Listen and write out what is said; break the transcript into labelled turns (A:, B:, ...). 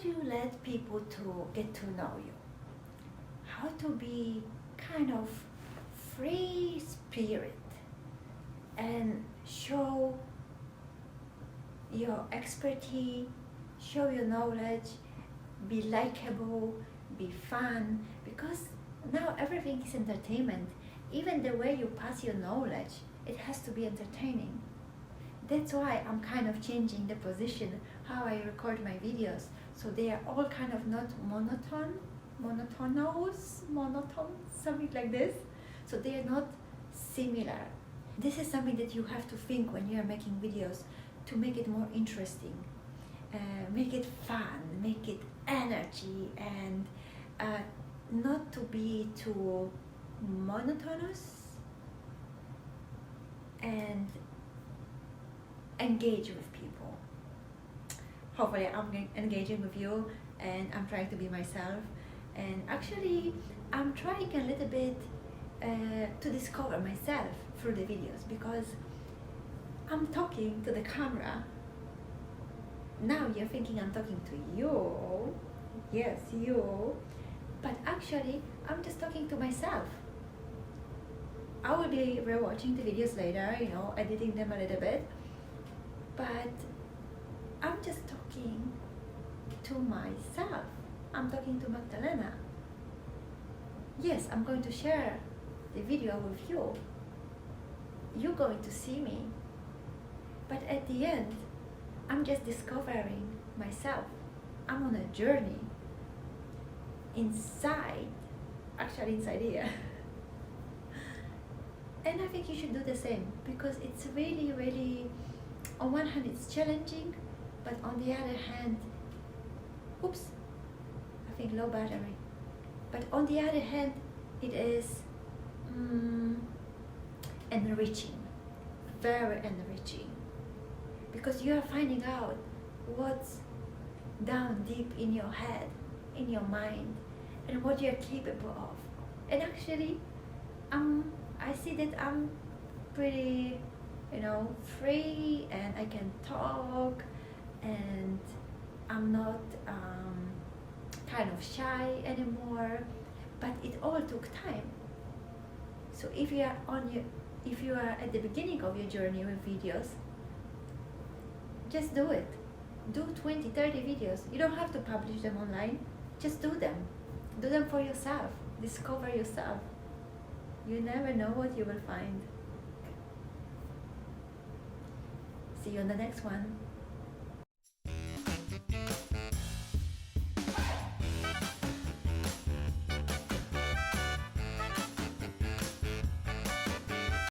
A: do you let people to get to know you? How to be kind of free spirit and show your expertise, show your knowledge, be likable, be fun, because now everything is entertainment. Even the way you pass your knowledge, it has to be entertaining. That's why I'm kind of changing the position, how I record my videos, so they are all kind of not monotone, something like this. So they are not similar. This is something that you have to think when you are making videos to make it more interesting, make it fun, make it energy, and not to be too monotonous, and engage with people. Hopefully I'm engaging with you, and I'm trying to be myself, and actually I'm trying a little bit to discover myself through the videos, because I'm talking to the camera. Now you're thinking I'm talking to you, yes, you, but actually I'm just talking to myself. I will be rewatching the videos later, editing them a little bit, but I'm just talking to myself. I'm talking to Magdalena. Yes, I'm going to share the video with you. You're going to see me. But at the end, I'm just discovering myself. I'm on a journey inside here. And I think you should do the same, because it's really, really, on one hand it's challenging, but on the other hand, oops, I think low battery. But on the other hand, it is enriching, very enriching, because you are finding out what's down deep in your head, in your mind, and what you're capable of. And actually, I see that I'm pretty, free, and I can talk, and I'm not kind of shy anymore. But it all took time. So if you are at the beginning of your journey with videos, just do it. Do 20, 30 videos. You don't have to publish them online. Just do them. Do them for yourself. Discover yourself. You never know what you will find. See you on the next one.